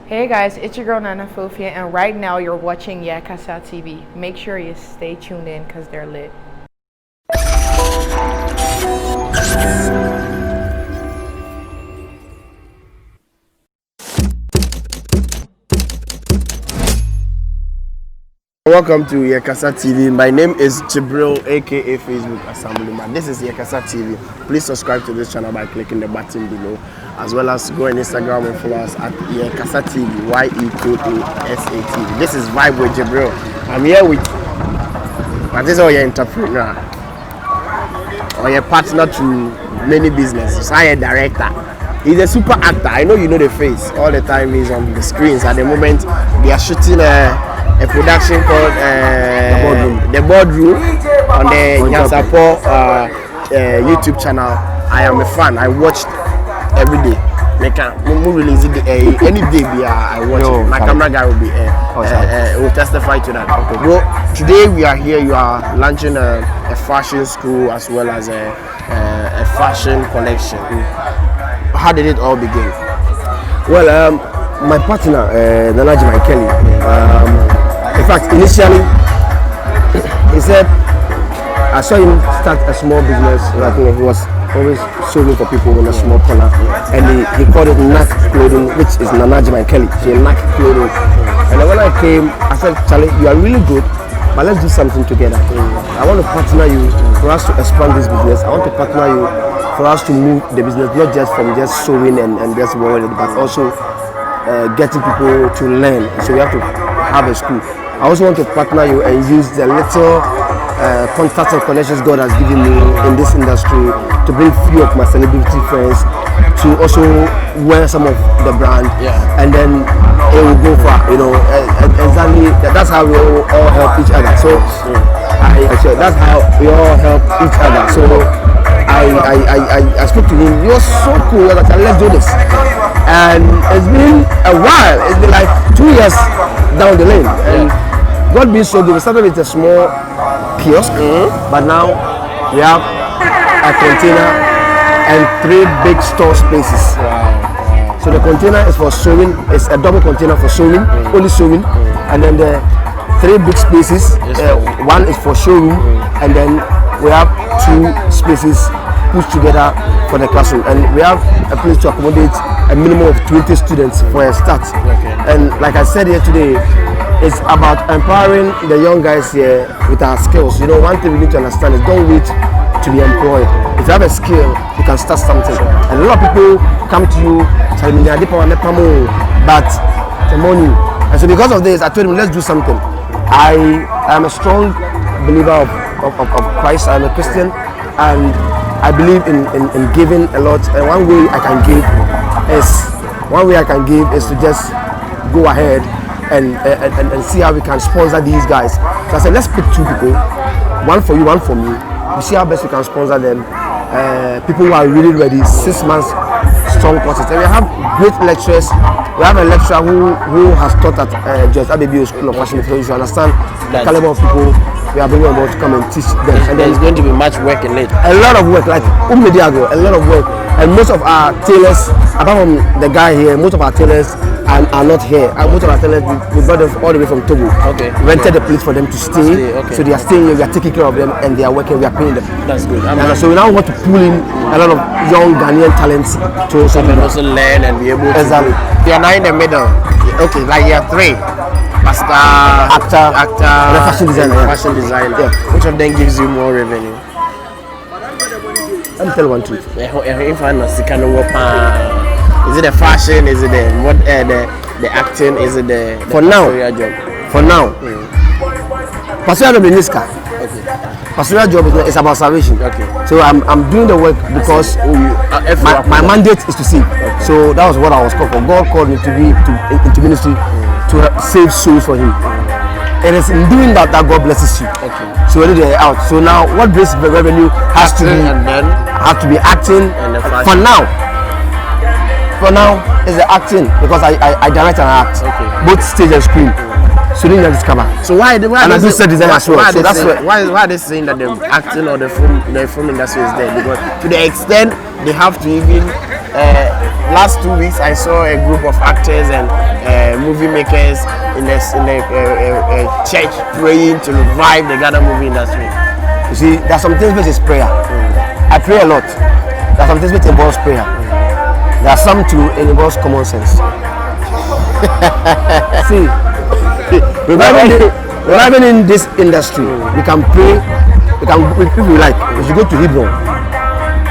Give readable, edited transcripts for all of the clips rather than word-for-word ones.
Hey guys, it's your girl Nana Fofia, and right now you're watching Kasa TV. Make sure you stay tuned in because they're lit. Welcome to Kasa TV. My name is Jibril, aka Facebook Assemblyman. This is Kasa TV. Please subscribe to this channel by clicking the button below, as well as go on Instagram and follow us at Kasa TV, YEKASA. This is Vibe with Jibril. I'm here with, this is all your entrepreneur or your partner to many businesses. I'm a director. He's a super actor. I know you know the face. All the time he's on the screens. At the moment, they are shooting a production called The Boardroom on the Nyansapo YouTube channel. I am a fan. I watched every day. Release any day I watch it. My camera guy will be will testify to that. Okay. Well, today we are here. You are launching a fashion school as well as a fashion collection. How did it all begin? Well, my partner, Nana Kelly. In fact, initially, he said, I saw him start a small business. I think he was always sewing for people in a small corner. And he called it Knack Clothing, which is Nana Kelly. So Knack Clothing. And then when I came, I said, Charlie, you are really good, but let's do something together. I want to partner you for us to expand this business. I want to partner you for us to move the business, not just from just sewing and just wearing it, but also getting people to learn. So we have to have a school. I also want to partner you and use the little contacts and connections God has given me in this industry to bring few of my celebrity friends to also wear some of the brand, and then it will go far. Exactly. That's how we all help each other. So that's how we all help each other. So I spoke to him. He was so cool. I was like, let's do this. And it's been a while. It's been like 2 years down the lane. And God being so good, we started with a small kiosk, but now we have a container and 3 big store spaces. So the container is for sewing. It's a double container for sewing, only sewing. And then the 3 big spaces, one is for showroom, and then we have 2 spaces put together for the classroom, and we have a place to accommodate a minimum of 20 students for a start. And like I said here today, it's about empowering the young guys here with our skills. One thing we need to understand is don't wait to be employed. If you have a skill, you can start something. And a lot of people come to you telling me, but the money. And so because of this, I told him, let's do something. I am a strong believer of Christ. I'm a Christian, and I believe in giving a lot. And one way I can give is to just go ahead and see how we can sponsor these guys. So I said, let's pick 2 people, one for you, one for me. We see how best we can sponsor them. People who are really ready, 6 months strong courses. And we have great lecturers. We have a lecturer who has taught at Just ABBO School of Fashion. So you should understand the caliber of people we are bringing on board to come and teach them. And then it's going to be much work in it. A lot of work, like a lot of work. And most of our tailors, apart from the guy here, most of our tailors are not here. Most of our tailors, we brought them all the way from Togo. Okay. Rented a place for them to stay. So they are staying here, we are taking care of them, and they are working, we are paying them. That's good. So we now want to pull in a lot of young Ghanaian talents to also learn and be able to. Exactly. You are now in the middle. Okay, like you are 3. Pastor, actor, and a fashion designer. Fashion designer. Yeah. Which of them gives you more revenue? Let me tell you one truth. Is it the fashion? Is it the acting? Is it the for now? Job? For now, pastoral job is Niska. Okay. Pastoral job is about salvation. Okay. So I'm doing the work because my mandate is to save. Okay. So that was what I was called for. God called me to be into ministry to save souls for Him. And it's in doing that God blesses you. Okay. So already they're out. So now what brings the revenue has to be acting. And for now is the acting, because I direct and act. Okay. Both stage and screen. So then you discover. So why and I do set design as well. So that's why are they saying that the acting or the film industry is dead? Because to the extent they have to even last 2 weeks I saw a group of actors and movie makers in a church praying to revive the Ghana movie industry? You see, there are some things which is prayer. I pray a lot. There are some things which involves prayer. There are some too it involves common sense. See, even in this industry, we can pray. If we like, we should go to Hebron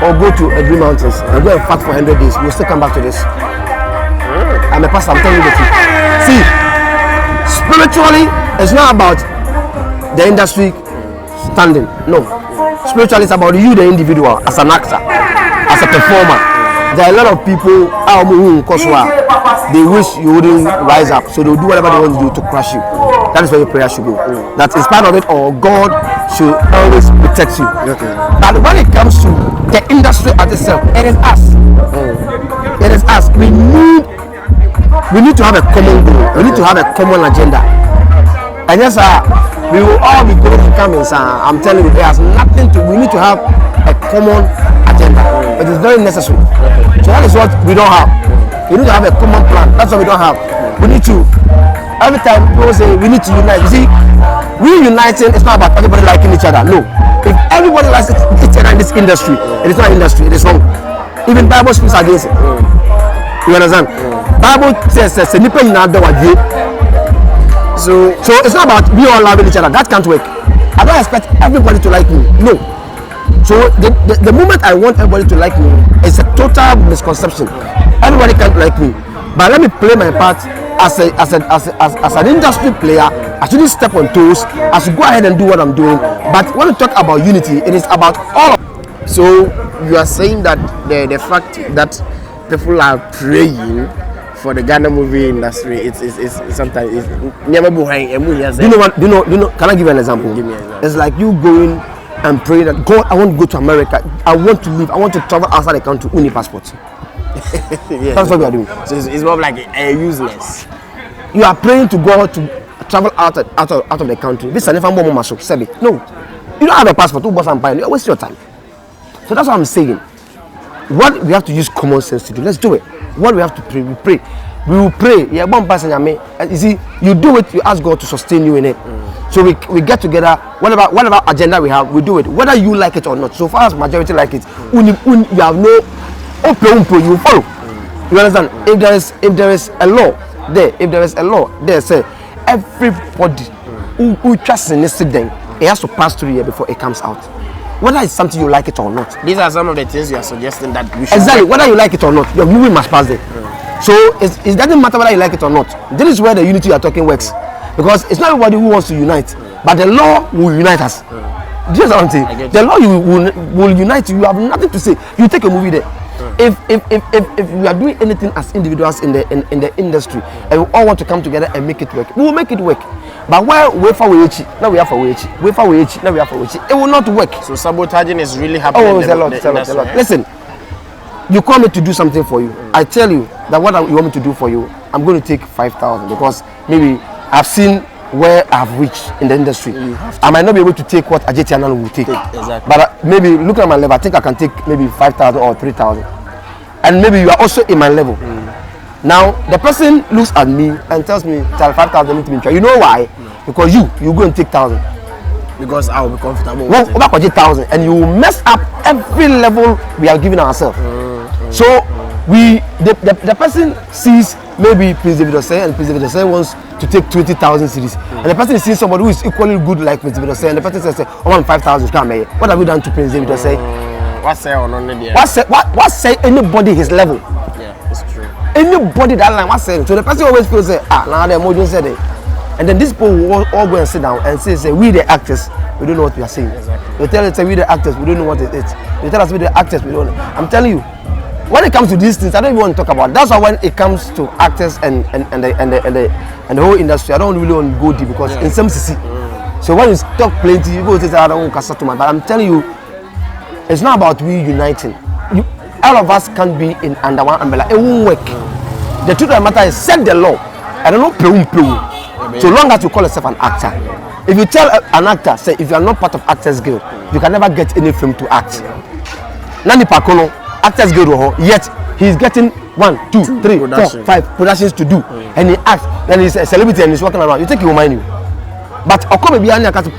or go to Blue Mountains and go and fast for 100 days. We'll still come back to this. I'm a pastor. I'm telling you the truth. See, spiritually, it's not about the industry standing. No, spiritually, it's about you, the individual, as an actor, as a performer. There are a lot of people they wish you wouldn't rise up, so they'll do whatever they want to do to crush you. That is where your prayer should go. That in spite of it all, God should always protect you. But when it comes to the industry as itself, it is us. It is us. We need to have a common goal. We need to have a common agenda. And yes, we will all be going to come in. I'm telling you, it has nothing to. We need to have a common agenda. It is very necessary. So that is what we don't have. We need to have a common plan. That's what we don't have. We need to. Every time people say we need to unite. You see, we uniting. It's not about everybody liking each other. No. If everybody likes each other in this industry, it is not industry. It is wrong. Even Bible speaks against it. You understand? Bible says so it's not about we all loving each other. That can't work. I don't expect everybody to like me. No. So the moment I want everybody to like me, it's a total misconception. Everybody can't like me, but let me play my part as an industry player. I shouldn't step on toes. I should go ahead and do what I'm doing. But when we talk about unity, it is about all. So you are saying that the fact that people are praying for the Ghana movie industry, it's sometimes never behind. Do you know? Can I give you an example? Give me an example. It's like you going and praying that God, I want to go to America. I want to live. I want to travel outside the country. We need passports. Yes. That's what we are doing. So it's more like useless. You are praying to God to travel out of the country. This is never more muscle. No, you don't have a passport. You waste your time. So that's what I'm saying. What we have to use common sense to do. Let's do it. What we have to pray, we pray. We will pray. Yeah, one person. You see, you do it. You ask God to sustain you in it. So we get together. Whatever agenda we have, we do it. Whether you like it or not. So far as majority like it, you have no. You follow. You understand? If there is a law there, say everybody who trusts in this thing, it has to pass through here before it comes out. Whether it's something you like it or not. These are some of the things you are suggesting that we should. Exactly. Whether you like it or not, your movie must pass there. So it doesn't matter whether you like it or not. This is where the unity you are talking works, because it's not everybody who wants to unite, but the law will unite us. Do you know what I'm saying? The law will unite you. You have nothing to say. You take a movie there. If we are doing anything as individuals in the industry and we all want to come together and make it work, we will make it work. But while now we have for it will not work. So sabotaging is really happening. Oh, it's a lot. Listen, you call me to do something for you. I tell you that what you want me to do for you, I'm going to take 5,000 because maybe I've seen where I've reached in the industry. I might not be able to take what Ajetianan will take. Exactly. But maybe look at my level, I think I can take maybe 5,000 or 3,000. And maybe you are also in my level. Now the person looks at me and tells me, "Tell 5,000 need to be try." You know why? Because you go and take 1,000. Because I will be comfortable. Well, over 1,000, and you will mess up every level we are giving ourselves. So the person sees maybe Prince David Osei, and Prince David Osei wants to take 20,000 cities, and the person sees somebody who is equally good like Prince David Osei, and the person says, "I want 5,000 come here." What have you done to Prince David Osei? What say on there? What say anybody his level? Yeah, it's true. Anybody that line, what say? So the person always feels now the emotion said it. And then these people will all go and sit down and say, we the actors, we don't know what we are saying. Exactly. They tell us, we the actors, we don't know what it is. They tell us, we the actors, we don't know. I'm telling you, when it comes to these things, I don't even want to talk about it. That's why when it comes to actors and the whole industry, I don't really want to go deep because in some CC. So when you talk plenty, you go to say, I don't want Kasa to my, but I'm telling you, it's not about we uniting. All of us can't be in under one umbrella. It won't work. The truth of the matter is, set the law. I don't know, so long as you call yourself an actor. If you tell an actor, say, if you are not part of Actors Guild, you can never get any film to act. Nani Pakono, Actors Guild, yet he's getting 1, 2, 3, 4, production. 5 productions to do, and he acts, then he's a celebrity and he's walking around. You think he will mind you? But of course, maybe I can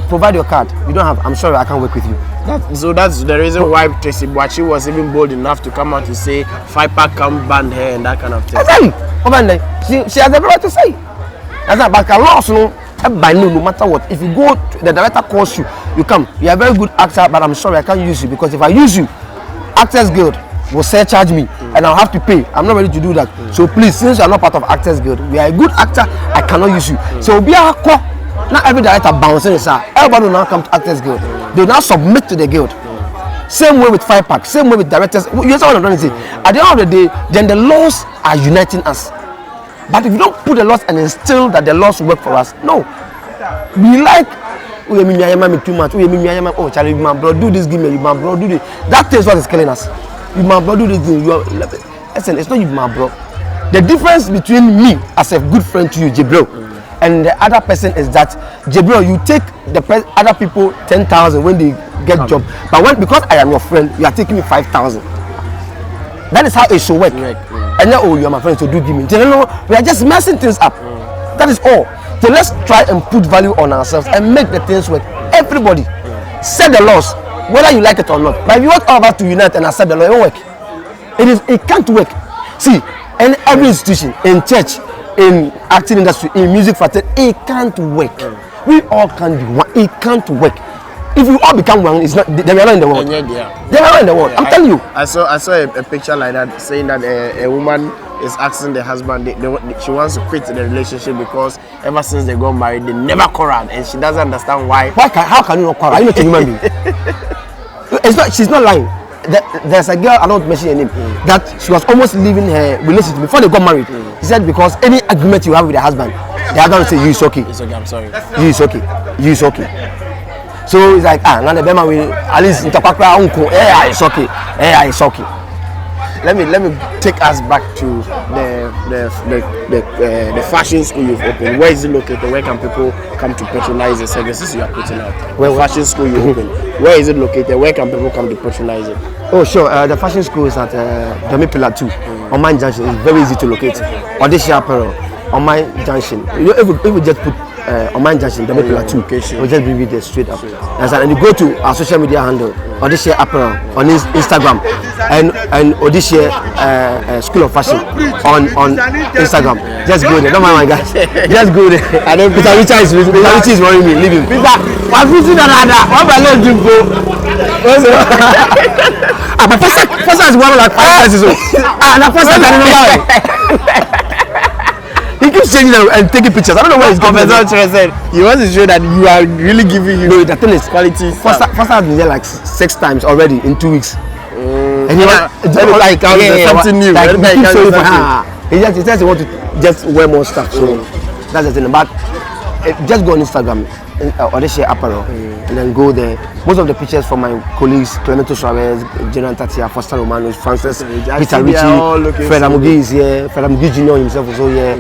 provide your card. You don't have. I'm sorry, I can't work with you. So that's the reason why Tracy Boachi was even bold enough to come out to say 5-pack can ban her and that kind of thing. Exactly. She has every right to say. That's not. But laws, no matter what. If you go, the director calls you, you come. You are a very good actor, but I'm sorry, I can't use you because if I use you, Actors Guild will surcharge me and I'll have to pay. I'm not ready to do that. So please, since you are not part of Actors Guild, we are a good actor, I cannot use you. So be a call. Not every director bouncing is everybody will now come to Actors Guild. They will now submit to the guild. Same way with 5-pack, same way with directors. You understand what I'm trying to say? At the end of the day, then the laws are uniting us. But if you don't put the laws and instill that the laws work for us, no. We like, oh, me too much. Oh, Charlie, my bro, do this, give me, my bro, do this. That is what is killing us. You, my bro, do this thing. Listen, it's not you, my bro. The difference between me as a good friend to you, Jibril, and the other person is that, Jibril, you take the other people 10,000 when they get job, but because I am your friend, you are taking me 5,000. That is how it should work. And now, oh, you are my friend, so do give me. We are just messing things up. That is all. So let's try and put value on ourselves and make the things work. Everybody set the laws, whether you like it or not. But if you want all of us to unite and accept the law, it won't work. It can't work. See, in every institution, in church, in acting industry, in music fraternity, it can't work. We all can be one. It can't work. If we all become one, it's not. They are not in the world. They are not in the world. I'm telling you. I saw a picture like that saying that a woman is asking the husband she wants to quit the relationship because ever since they got married they never quarreled and she doesn't understand why. How can you not quarrel? Are you not a human being? It's not. She's not lying. There's a girl, I don't mention her name, that she was almost leaving her relationship before they got married. She said because any argument you have with the husband, the husband will say, you is okay. It's okay, I'm sorry. You is okay. You is okay. So it's like, now the Bema will at least interpakra uncle, it's okay. It's okay. Let me take us back to the fashion school you've opened. Where is it located? Where can people come to patronize the services you are putting out? Where fashion school you opened. Where is it located? Where can people come to patronize it? Oh sure, the fashion school is at Dami Pillar 2 on my junction. It's very easy to locate. Audition apparel on my junction. You know, if we just put on my junction, Dami Pillar 2, we'll just bring it there straight up. And you go to our social media handle, Audition apparel on Instagram, and Audition School of Fashion on Instagram. Just go there. Don't mind my guys. Just go there. I don't. Peter Richard is worrying me. Leave him. Peter, I'm visiting another. What about let's do go? But first is one like 5 years old. The first I don't know. He keeps changing and taking pictures. I don't know where he's going. He wants to show that you are really giving you the thing is quality. First I've been there like 6 times already in 2 weeks. And he like something new. He just want to just wear more stuff. So that's the thing. But just go on Instagram or they share apparel and then go there. Most of the pictures from my colleagues, Clemento Suarez, General Tatia, Foster Romanos, Francis, Peter Ritchie, Fred Amugi is here, Fred Amugi Jr. himself is also here.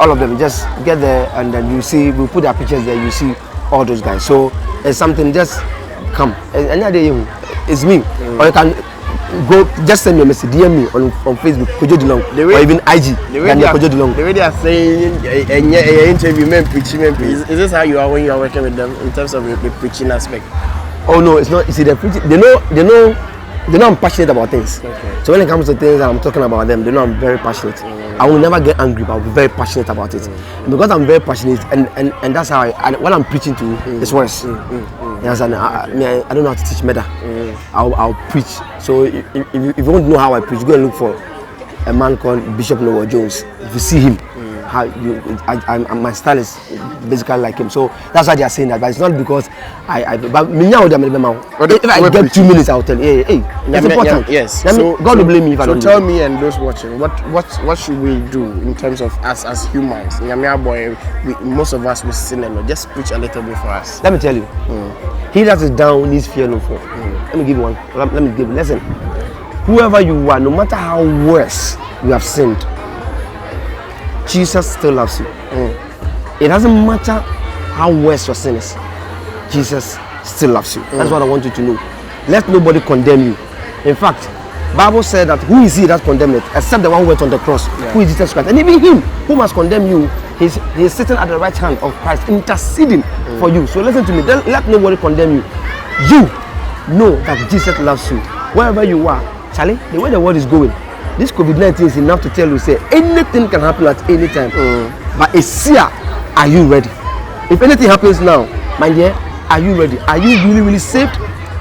All of them, just get there and then you see, we'll put their pictures there, you see all those guys. So it's something, just come. Any day it's me. Or you can go, just send me a message, DM me on Facebook, Kojo Delong, or even IG, Kojo Delong. The way they are saying, interview, is this how you are when you are working with them in terms of the preaching aspect? Oh no, it's not. You see, the preaching, they know I'm passionate about things. Okay. So when it comes to things that I'm talking about them, they know I'm very passionate. I will never get angry, but I'll be very passionate about it. And because I'm very passionate, and that's how when I'm preaching to you, it's worse. Yes, and I don't know how to teach meta. I'll preach. So if you want to know how I preach, go and look for a man called Bishop Noah Jones. If you see him, my style is basically like him. So that's why they are saying that. But it's not because but me now if I get 2 minutes, I'll tell you, hey, it's important. Yes. So God will blame me if I don't. So tell me and those watching, what should we do in terms of us as humans? Boy, most of us will sin and just preach a little bit for us. Let me tell you, he that is down needs fear no for. Let me give you one. Let me give you. Listen, whoever you are, no matter how worse you have sinned, Jesus still loves you. It doesn't matter how worse your sin is. Jesus still loves you. That's what I want you to know. Let nobody condemn you. In fact, Bible said that who is he that condemned it except the one who went on the cross, who is Jesus Christ. And even him who must condemn you, he is sitting at the right hand of Christ, interceding for you. So listen to me. Let nobody condemn you. You know that Jesus loves you. Wherever you are, Charlie, the way the world is going, this COVID-19 is enough to tell you, say, anything can happen at any time. But it's here, are you ready? If anything happens now, my dear, are you ready? Are you really, really saved?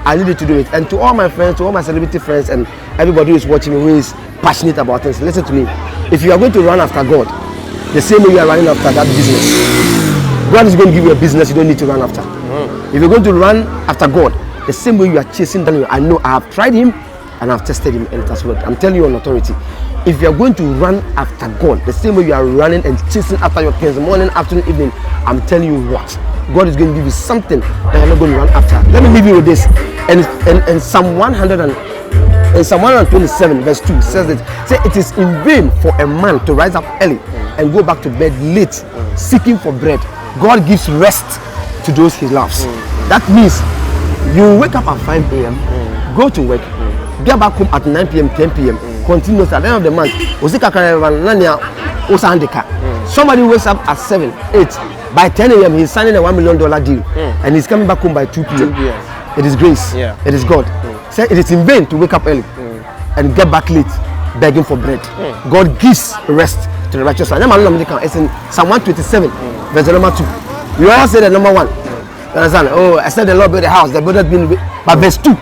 I needed to do it. And to all my friends, to all my celebrity friends, and everybody who is watching me, who is passionate about things, listen to me. If you are going to run after God, the same way you are running after that business, God is going to give you a business you don't need to run after. If you're going to run after God, the same way you are chasing Daniel, I know I have tried him and I've tested him and it has worked. I'm telling you on authority. If you are going to run after God, the same way you are running and chasing after your things, morning, afternoon, evening, I'm telling you what, God is going to give you something that you're not going to run after. Let me leave you with this. And Psalm 127 verse 2 says that, say, it is in vain for a man to rise up early and go back to bed late, seeking for bread. God gives rest to those he loves. That means you wake up at 5 a.m., go to work, get back home at 9 p.m., 10 p.m., continuously at the end of the month. Somebody wakes up at 7, 8. By 10 a.m., he's signing a $1 million deal, and he's coming back home by 2 p.m. It is grace. It is God. Say it is in vain to wake up early and get back late, begging for bread. God gives rest to the righteous. It's in Psalm 127, verse number 2. We all say the number 1. You understand? Oh, I said the Lord built the house, the builder been. But verse 2,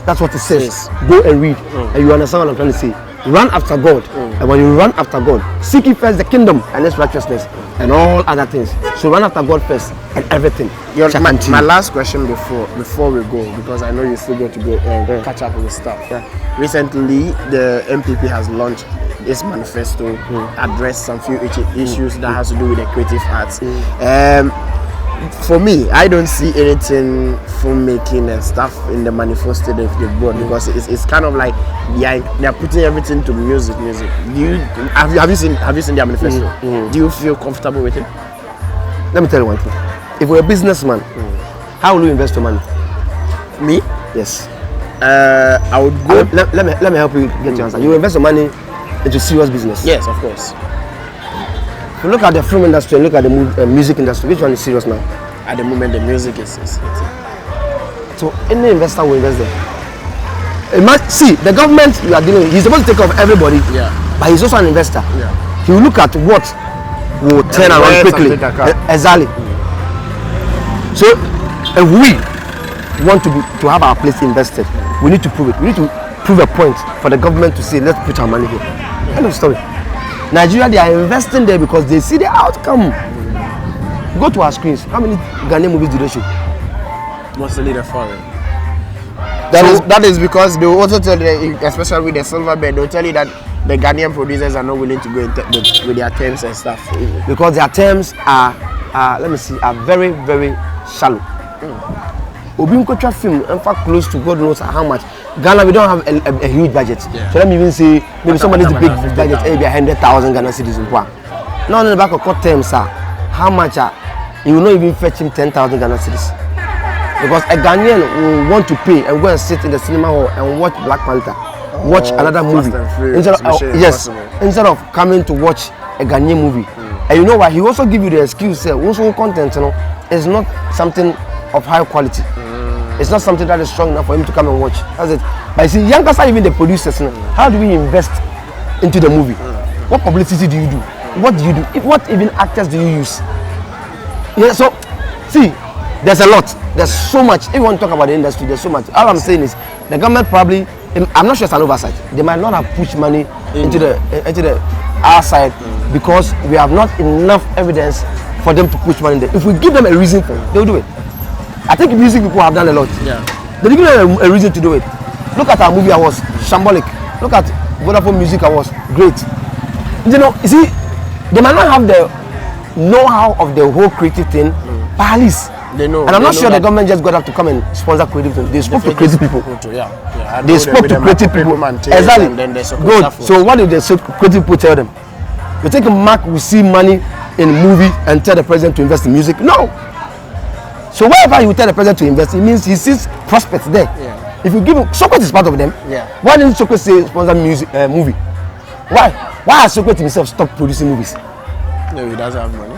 that's what it says. Go and read, and you understand what I'm trying to say. Run after God, and when you run after God, seek ye first the kingdom and its righteousness, and all other things. So run after God first, and everything. My last question before we go, because I know you're still going to go catch up with stuff. Recently, the MPP has launched this manifesto, address some few issues that has to do with the creative arts. For me, I don't see anything filmmaking and stuff in the manifesto they've brought, because it's kind of like they're putting everything to music. Have you seen their manifesto? Do you feel comfortable with it? Let me tell you one thing. If you're a businessman, how will you invest your money? Me? Yes. I would go. Let me help you get your answer. You invest your money into serious business. Yes, of course. If you look at the film industry and look at the music industry, which one is serious now? At the moment, the music is. So any investor will invest there. See, the government you are dealing with, he's supposed to take care of everybody, but he's also an investor. He will look at what will turn around quickly. Exactly. So if we want to have our place invested, we need to prove it. We need to prove a point for the government to say, let's put our money here. End of story. Nigeria, they are investing there because they see the outcome. Go to our screens. How many Ghanaian movies do they show? Mostly the foreign. That is because they will also tell you, especially with the silver bed, they'll tell you that the Ghanaian producers are not willing to go with their terms and stuff. Because their terms are very, very shallow. Obinkotra film, in fact, close to God knows how much. Ghana, we don't have a huge budget. So let me even say, maybe somebody's big budget, maybe 100,000 Ghana cedis. Now, in the back of court terms, how much you will not even fetch him 10,000 Ghana cedis. Because a Ghanaian will want to pay and go and sit in the cinema hall and watch Black Panther, watch another movie. Instead of coming to watch a Ghanaian movie. And you know what? He also give you the excuse, also content, is not something of high quality. It's not something that is strong enough for him to come and watch. That's it. But you see, young Kasa, even the producers, how do we invest into the movie? What publicity do you do? What do you do? What even actors do you use? Yeah, so see, there's a lot. There's so much. If you want to talk about the industry, there's so much. All I'm saying is the government probably, I'm not sure it's an oversight. They might not have pushed money into the our side because we have not enough evidence for them to push money there. If we give them a reason, they'll do it. I think music people have done a lot. They give them a reason to do it. Look at our movie awards, shambolic. Look at Vodafone Music Awards, great. You see, they might not have the know-how of the whole creative thing, but at least they know. And I'm not sure the government just got up to come and sponsor creative things. They spoke to creative people. They spoke to creative people. Exactly. Good. So what did the creative people tell them? You think Mark will see money in movie and tell the president to invest in music? No. So wherever you tell the president to invest, it means he sees prospects there. If you give him, Socrates is part of them. Yeah. Why didn't Socrates say sponsor music movie? Why has Socrates himself stopped producing movies? No, he doesn't have money.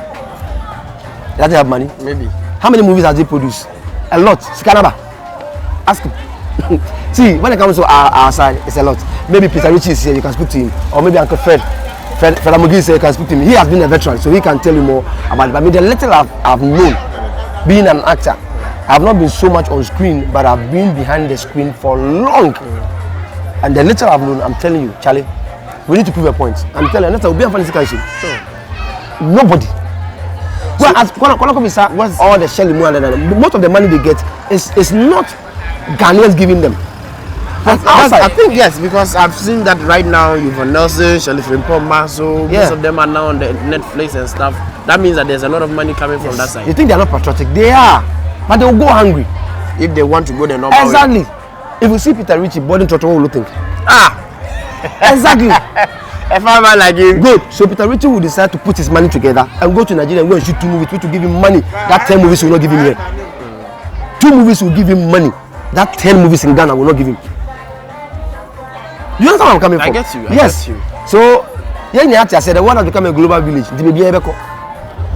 He doesn't have money. Maybe. How many movies has he produced? A lot. Sikanaba. Ask him. See, when it comes to our side, it's a lot. Maybe Peter Richie is here, you can speak to him. Or maybe Uncle Fred Amogi is here, you can speak to him. He has been a veteran, so he can tell you more about it. But I mean, the little I've known, being an actor, I've not been so much on screen, but I've been behind the screen for long. And the little I've known, I'm telling you, Charlie, we need to prove a point. I'm telling you, next time we'll be a funny situation. Nobody. Well, as what's all the Shelly most of the money they get is not Ghanaians giving them. I think yes, because I've seen that right now. You've got Nelson, Shelly Frimpoma, so most of them are now on the Netflix and stuff. That means that there's a lot of money coming from that side. You think they're not patriotic? They are, but they'll go hungry if they want to go the normal exactly. way. If you see Peter Richie boarding Toto, what will you think? Exactly. A farmer like him. Good. So Peter Richie will decide to put his money together and go to Nigeria and go and shoot 2 movies. To give him money. That 10 movies will not give him here. 2 movies will give him money. That 10 movies in Ghana will not give him. You understand where I'm coming from? I get you. Yes. I get you. So, I said the world has become a global village.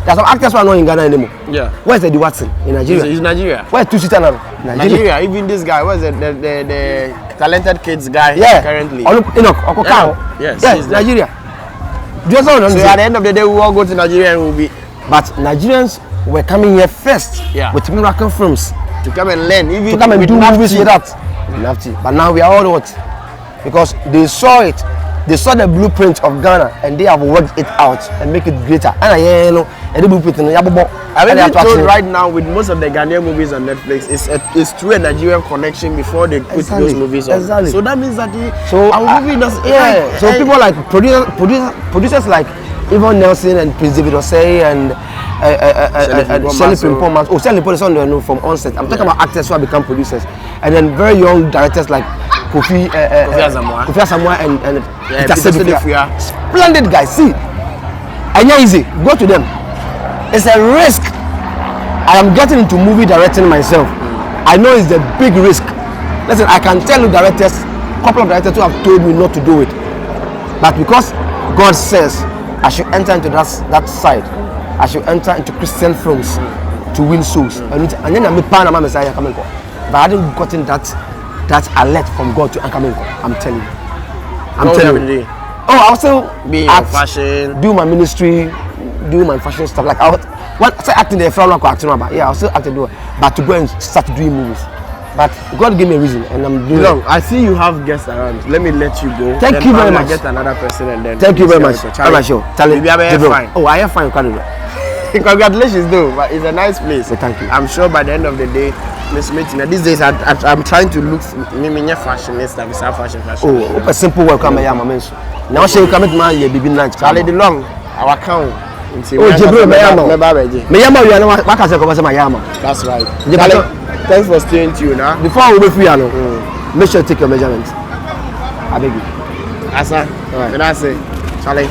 There's some actors who are not in Ghana anymore. Yeah. Where's Eddie Watson? In Nigeria. He's Nigeria. Where's Tushita now? Nigeria. Even this guy, what's the talented kids guy currently? Yes, Nigeria. So at the end of the day, we all go to Nigeria and we'll be. But Nigerians were coming here first with miracle films to come and learn, even to come and do movies with that. But now we are all what? Because they saw it. They saw the blueprint of Ghana and they have worked it out and make it greater. And the blueprint in Yabobo. I mean, told right now with most of the Ghanaian movies on Netflix, it's through a Nigerian connection before they put those movies on. Exactly. So that means that our movie does. Yeah. So people like producers like Yvonne Nelson and Prince David Osei and Celeb Frimpoma. Oh, Celeb Frimpoma from onset. I'm talking about actors who have become producers, and then very young directors like Kofi Asamoah and Peter Sedifia. Splendid guys. See, and yeah, easy. Go to them. It's a risk. I am getting into movie directing myself. I know it's a big risk. Listen, I can tell you directors, couple of directors who have told me not to do it, but because God says I should enter into that side, I should enter into Christian films to win souls. And then I'm a Panama Messiah coming. But I hadn't gotten that alert from God to Ankaminko. I'm telling you. Oh, I'll still be in fashion, do my ministry, do my fashion stuff. Like I'll start acting there, I'll still act do it. But to go and start doing movies. But God gave me a reason, and I'm doing it. I see you have guests around. Let me let you go. Thank you very much. Get another person and then. Thank you very much. I'm sure. Maybe I'm fine. Oh, I am fine. Congratulations, though. But it's a nice place. So thank you. I'm sure by the end of the day, Miss Meeting. These days, I'm trying to look me fashionista, fashion. Oh, a simple welcome. I am a mention. Now she will come to my baby night. Charlie Delong, our count. Oh, Jibril, Mayama, you are not back as a conversation. That's right. Thanks for staying tuned. Before we be free, make sure you take your measurements. I beg you. Kasa, when I say, Charlie.